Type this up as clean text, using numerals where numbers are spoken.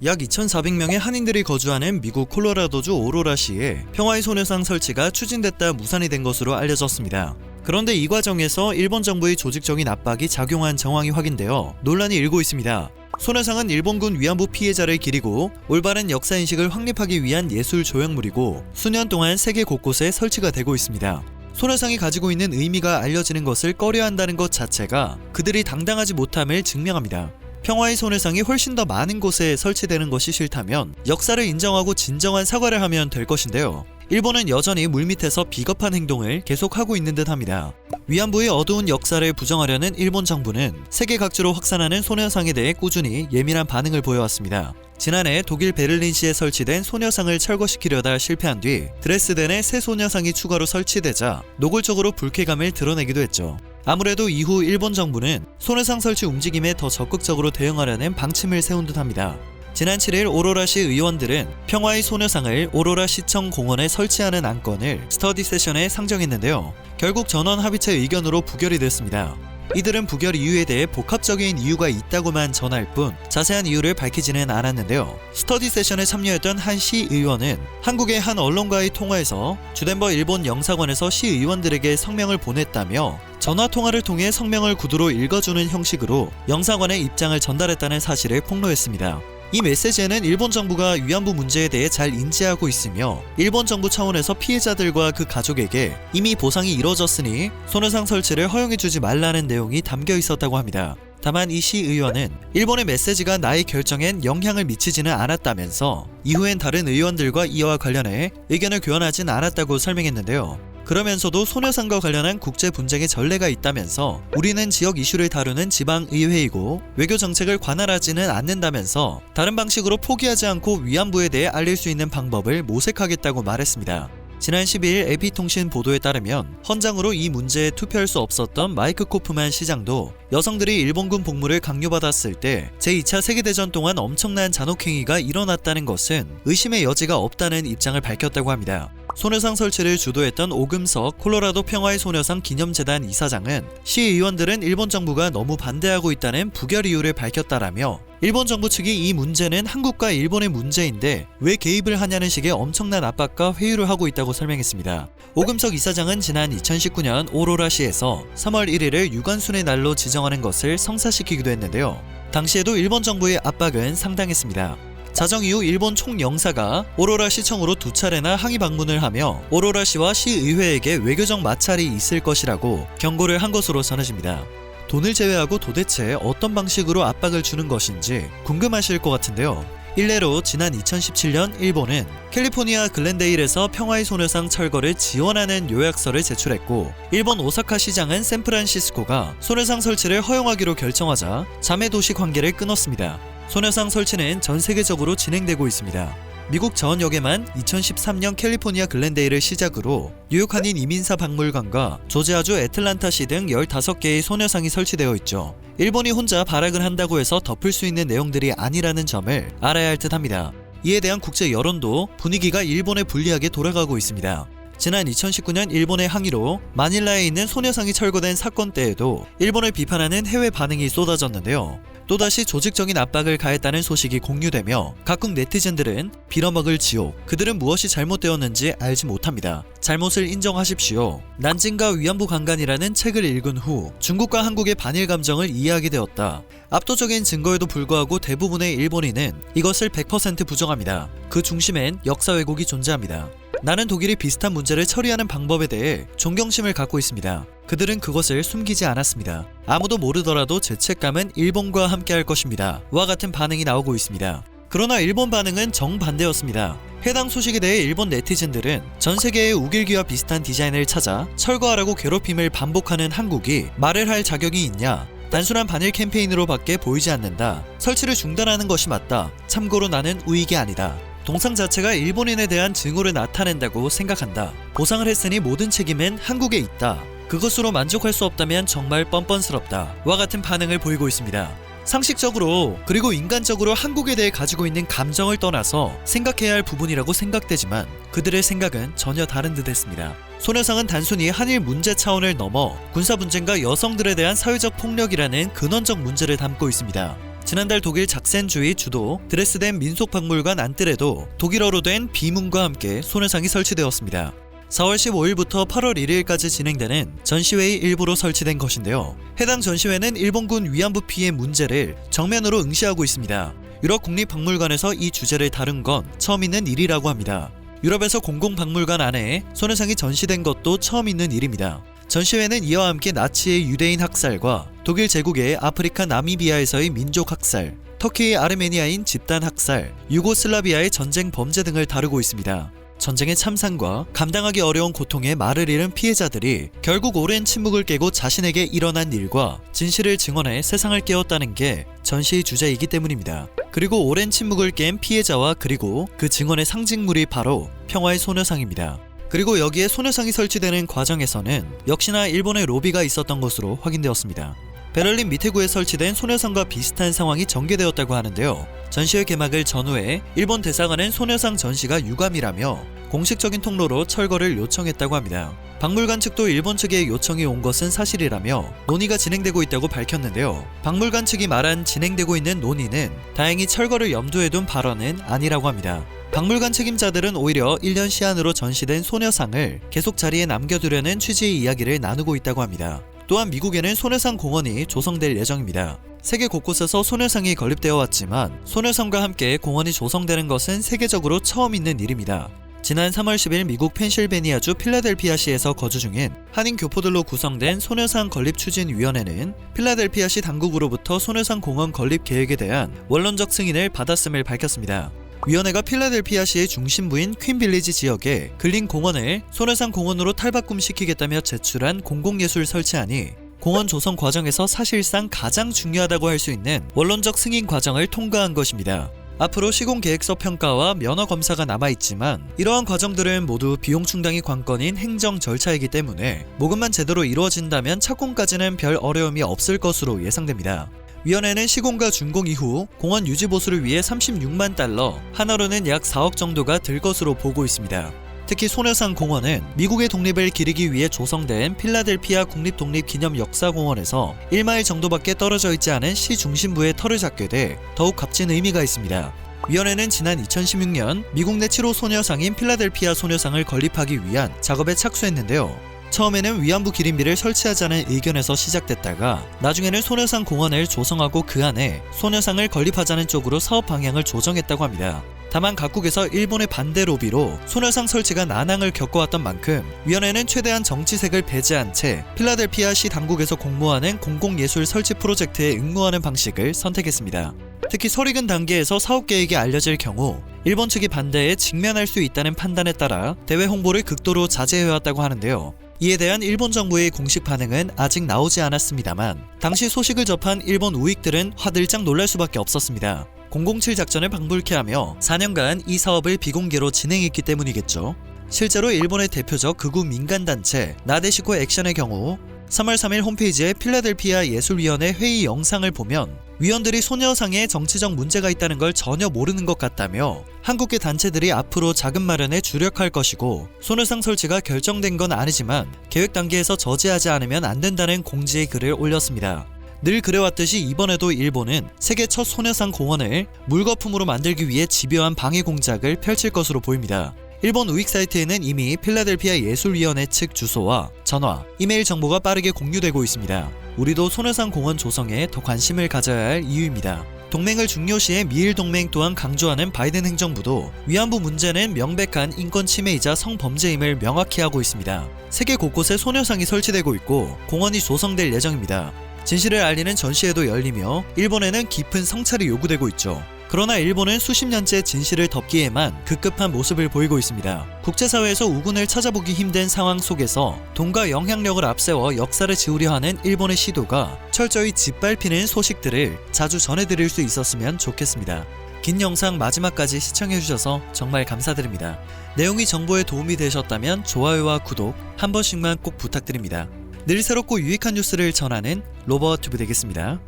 약 2,400명의 한인들이 거주하는 미국 콜로라도주 오로라시에 평화의 소녀상 설치가 추진됐다 무산이 된 것으로 알려졌습니다. 그런데 이 과정에서 일본 정부의 조직적인 압박이 작용한 정황이 확인되어 논란이 일고 있습니다. 소녀상은 일본군 위안부 피해자를 기리고 올바른 역사인식을 확립하기 위한 예술 조형물이고 수년 동안 세계 곳곳에 설치가 되고 있습니다. 소녀상이 가지고 있는 의미가 알려지는 것을 꺼려한다는 것 자체가 그들이 당당하지 못함을 증명합니다. 평화의 소녀상이 훨씬 더 많은 곳에 설치되는 것이 싫다면 역사를 인정하고 진정한 사과를 하면 될 것인데요. 일본은 여전히 물밑에서 비겁한 행동을 계속하고 있는 듯합니다. 위안부의 어두운 역사를 부정하려는 일본 정부는 세계 각지로 확산하는 소녀상에 대해 꾸준히 예민한 반응을 보여왔습니다. 지난해 독일 베를린시에 설치된 소녀상을 철거시키려다 실패한 뒤 드레스덴에 새 소녀상이 추가로 설치되자 노골적으로 불쾌감을 드러내기도 했죠. 아무래도 이후 일본 정부는 소녀상 설치 움직임에 더 적극적으로 대응하려는 방침을 세운 듯합니다. 지난 7일 오로라시 의원들은 평화의 소녀상을 오로라시청 공원에 설치하는 안건을 스터디 세션에 상정했는데요. 결국 전원 합의체 의견으로 부결이 됐습니다. 이들은 부결 이유에 대해 복합적인 이유가 있다고만 전할 뿐 자세한 이유를 밝히지는 않았는데요. 스터디 세션에 참여했던 한 시의원은 한국의 한 언론과의 통화에서 주덴버 일본 영사관에서 시의원들에게 성명을 보냈다며 전화통화를 통해 성명을 구두로 읽어주는 형식으로 영사관의 입장을 전달했다는 사실을 폭로했습니다. 이 메시지에는 일본 정부가 위안부 문제에 대해 잘 인지하고 있으며 일본 정부 차원에서 피해자들과 그 가족에게 이미 보상이 이뤄졌으니 소녀상 설치를 허용해주지 말라는 내용이 담겨 있었다고 합니다. 다만 이 시의원은 일본의 메시지가 나의 결정엔 영향을 미치지는 않았다면서 이후엔 다른 의원들과 이와 관련해 의견을 교환하진 않았다고 설명했는데요. 그러면서도 소녀상과 관련한 국제 분쟁의 전례가 있다면서 우리는 지역 이슈를 다루는 지방의회이고 외교 정책을 관할하지는 않는다면서 다른 방식으로 포기하지 않고 위안부에 대해 알릴 수 있는 방법을 모색하겠다고 말했습니다. 지난 12일 AP통신 보도에 따르면 헌장으로 이 문제에 투표할 수 없었던 마이크 코프만 시장도 여성들이 일본군 복무를 강요받았을 때 제2차 세계대전 동안 엄청난 잔혹행위가 일어났다는 것은 의심의 여지가 없다는 입장을 밝혔다고 합니다. 소녀상 설치를 주도했던 오금석 콜로라도 평화의 소녀상 기념재단 이사장은 시의원들은 일본 정부가 너무 반대하고 있다는 부결 이유를 밝혔다라며 일본 정부 측이 이 문제는 한국과 일본의 문제인데 왜 개입을 하냐는 식의 엄청난 압박과 회유를 하고 있다고 설명했습니다. 오금석 이사장은 지난 2019년 오로라시에서 3월 1일을 유관순의 날로 지정하는 것을 성사시키기도 했는데요. 당시에도 일본 정부의 압박은 상당했습니다. 자정 이후 일본 총영사가 오로라 시청으로 2차례나 항의 방문을 하며 오로라 시와 시의회에게 외교적 마찰이 있을 것이라고 경고를 한 것으로 전해집니다. 돈을 제외하고 도대체 어떤 방식으로 압박을 주는 것인지 궁금하실 것 같은데요. 일례로 지난 2017년 일본은 캘리포니아 글렌데일에서 평화의 소녀상 철거를 지원하는 요약서를 제출했고 일본 오사카 시장은 샌프란시스코가 소녀상 설치를 허용하기로 결정하자 자매도시 관계를 끊었습니다. 소녀상 설치는 전 세계적으로 진행되고 있습니다. 미국 전 역에만 2013년 캘리포니아 글렌데일을 시작으로 뉴욕 한인 이민사 박물관과 조지아주 애틀란타시 등 15개의 소녀상이 설치되어 있죠. 일본이 혼자 발악을 한다고 해서 덮을 수 있는 내용들이 아니라는 점을 알아야 할 듯합니다. 이에 대한 국제 여론도 분위기가 일본에 불리하게 돌아가고 있습니다. 지난 2019년 일본의 항의로 마닐라에 있는 소녀상이 철거된 사건 때에도 일본을 비판하는 해외 반응이 쏟아졌는데요. 또다시 조직적인 압박을 가했다는 소식이 공유되며 각국 네티즌들은 빌어먹을 지옥, 그들은 무엇이 잘못되었는지 알지 못합니다. 잘못을 인정하십시오. 난징과 위안부 강간이라는 책을 읽은 후 중국과 한국의 반일 감정을 이해하게 되었다. 압도적인 증거에도 불구하고 대부분의 일본인은 이것을 100% 부정합니다. 그 중심엔 역사 왜곡이 존재합니다. 나는 독일이 비슷한 문제를 처리하는 방법에 대해 존경심을 갖고 있습니다. 그들은 그것을 숨기지 않았습니다. 아무도 모르더라도 죄책감은 일본과 함께 할 것입니다. 와 같은 반응이 나오고 있습니다. 그러나 일본 반응은 정반대였습니다. 해당 소식에 대해 일본 네티즌들은 전 세계의 우길기와 비슷한 디자인을 찾아 철거하라고 괴롭힘을 반복하는 한국이 말을 할 자격이 있냐? 단순한 반일 캠페인으로밖에 보이지 않는다. 설치를 중단하는 것이 맞다. 참고로 나는 우익이 아니다. 동상 자체가 일본인에 대한 증오를 나타낸다고 생각한다. 보상을 했으니 모든 책임은 한국에 있다. 그것으로 만족할 수 없다면 정말 뻔뻔스럽다. 와 같은 반응을 보이고 있습니다. 상식적으로 그리고 인간적으로 한국에 대해 가지고 있는 감정을 떠나서 생각해야 할 부분이라고 생각되지만 그들의 생각은 전혀 다른 듯 했습니다. 소녀상은 단순히 한일 문제 차원을 넘어 군사 분쟁과 여성들에 대한 사회적 폭력이라는 근원적 문제를 담고 있습니다. 지난달 독일 작센주의 주도 드레스덴 민속박물관 안뜰에도 독일어로 된 비문과 함께 소녀상이 설치되었습니다. 4월 15일부터 8월 1일까지 진행되는 전시회의 일부로 설치된 것인데요. 해당 전시회는 일본군 위안부 피해 문제를 정면으로 응시하고 있습니다. 유럽 국립박물관에서 이 주제를 다룬 건 처음 있는 일이라고 합니다. 유럽에서 공공박물관 안에 소녀상이 전시된 것도 처음 있는 일입니다. 전시회는 이와 함께 나치의 유대인 학살과 독일 제국의 아프리카 나미비아에서의 민족 학살, 터키의 아르메니아인 집단 학살, 유고슬라비아의 전쟁 범죄 등을 다루고 있습니다. 전쟁의 참상과 감당하기 어려운 고통에 말을 잃은 피해자들이 결국 오랜 침묵을 깨고 자신에게 일어난 일과 진실을 증언해 세상을 깨웠다는 게 전시의 주제이기 때문입니다. 그리고 오랜 침묵을 깬 피해자와 그리고 그 증언의 상징물이 바로 평화의 소녀상입니다. 그리고 여기에 소녀상이 설치되는 과정에서는 역시나 일본의 로비가 있었던 것으로 확인되었습니다. 베를린 미테구에 설치된 소녀상과 비슷한 상황이 전개되었다고 하는데요. 전시회 개막을 전후해 일본 대사관은 소녀상 전시가 유감이라며 공식적인 통로로 철거를 요청했다고 합니다. 박물관 측도 일본 측에 요청이 온 것은 사실이라며 논의가 진행되고 있다고 밝혔는데요. 박물관 측이 말한 진행되고 있는 논의는 다행히 철거를 염두에 둔 발언은 아니라고 합니다. 박물관 책임자들은 오히려 1년 시한으로 전시된 소녀상을 계속 자리에 남겨두려는 취지의 이야기를 나누고 있다고 합니다. 또한 미국에는 소녀상 공원이 조성될 예정입니다. 세계 곳곳에서 소녀상이 건립되어 왔지만 소녀상과 함께 공원이 조성되는 것은 세계적으로 처음 있는 일입니다. 지난 3월 10일 미국 펜실베니아주 필라델피아시에서 거주 중인 한인 교포들로 구성된 소녀상 건립추진위원회는 필라델피아시 당국으로부터 소녀상 공원 건립 계획에 대한 원론적 승인을 받았음을 밝혔습니다. 위원회가 필라델피아시의 중심부인 퀸빌리지 지역에 근린 공원을 소녀상 공원으로 탈바꿈시키겠다며 제출한 공공예술 설치안이 공원 조성 과정에서 사실상 가장 중요하다고 할 수 있는 원론적 승인 과정을 통과한 것입니다. 앞으로 시공계획서 평가와 면허 검사가 남아있지만 이러한 과정들은 모두 비용 충당이 관건인 행정 절차이기 때문에 모금만 제대로 이루어진다면 착공까지는 별 어려움이 없을 것으로 예상됩니다. 위원회는 시공과 준공 이후 공원 유지 보수를 위해 36만 달러, 한화로는 약 4억 정도가 들 것으로 보고 있습니다. 특히 소녀상 공원은 미국의 독립을 기리기 위해 조성된 필라델피아 국립독립기념역사공원에서 1마일 정도밖에 떨어져 있지 않은 시 중심부에 터를 잡게 돼 더욱 값진 의미가 있습니다. 위원회는 지난 2016년 미국 내 7호 소녀상인 필라델피아 소녀상을 건립하기 위한 작업에 착수했는데요. 처음에는 위안부 기린비를 설치하자는 의견에서 시작됐다가 나중에는 소녀상 공원을 조성하고 그 안에 소녀상을 건립하자는 쪽으로 사업 방향을 조정했다고 합니다. 다만 각국에서 일본의 반대 로비로 소녀상 설치가 난항을 겪어왔던 만큼 위원회는 최대한 정치색을 배제한 채 필라델피아시 당국에서 공모하는 공공예술 설치 프로젝트에 응모하는 방식을 선택했습니다. 특히 설익은 단계에서 사업계획이 알려질 경우 일본 측이 반대에 직면할 수 있다는 판단에 따라 대외 홍보를 극도로 자제해왔다고 하는데요. 이에 대한 일본 정부의 공식 반응은 아직 나오지 않았습니다만 당시 소식을 접한 일본 우익들은 화들짝 놀랄 수밖에 없었습니다. 007 작전을 방불케 하며 4년간 이 사업을 비공개로 진행했기 때문이겠죠. 실제로 일본의 대표적 극우 민간단체 나데시코 액션의 경우 3월 3일 홈페이지에 필라델피아 예술위원회 회의 영상을 보면 위원들이 소녀상에 정치적 문제가 있다는 걸 전혀 모르는 것 같다며 한국계 단체들이 앞으로 자금 마련에 주력할 것이고 소녀상 설치가 결정된 건 아니지만 계획 단계에서 저지하지 않으면 안 된다는 공지의 글을 올렸습니다. 늘 그래왔듯이 이번에도 일본은 세계 첫 소녀상 공원을 물거품으로 만들기 위해 집요한 방해 공작을 펼칠 것으로 보입니다. 일본 우익 사이트에는 이미 필라델피아 예술위원회 측 주소와 전화, 이메일 정보가 빠르게 공유되고 있습니다. 우리도 소녀상 공원 조성에 더 관심을 가져야 할 이유입니다. 동맹을 중요시해 미일 동맹 또한 강조하는 바이든 행정부도 위안부 문제는 명백한 인권 침해이자 성범죄임을 명확히 하고 있습니다. 세계 곳곳에 소녀상이 설치되고 있고 공원이 조성될 예정입니다. 진실을 알리는 전시회도 열리며 일본에는 깊은 성찰이 요구되고 있죠. 그러나 일본은 수십 년째 진실을 덮기에만 급급한 모습을 보이고 있습니다. 국제사회에서 우군을 찾아보기 힘든 상황 속에서 돈과 영향력을 앞세워 역사를 지우려 하는 일본의 시도가 철저히 짓밟히는 소식들을 자주 전해드릴 수 있었으면 좋겠습니다. 긴 영상 마지막까지 시청해주셔서 정말 감사드립니다. 내용이 정보에 도움이 되셨다면 좋아요와 구독 한 번씩만 꼭 부탁드립니다. 늘 새롭고 유익한 뉴스를 전하는 로버튜브 되겠습니다.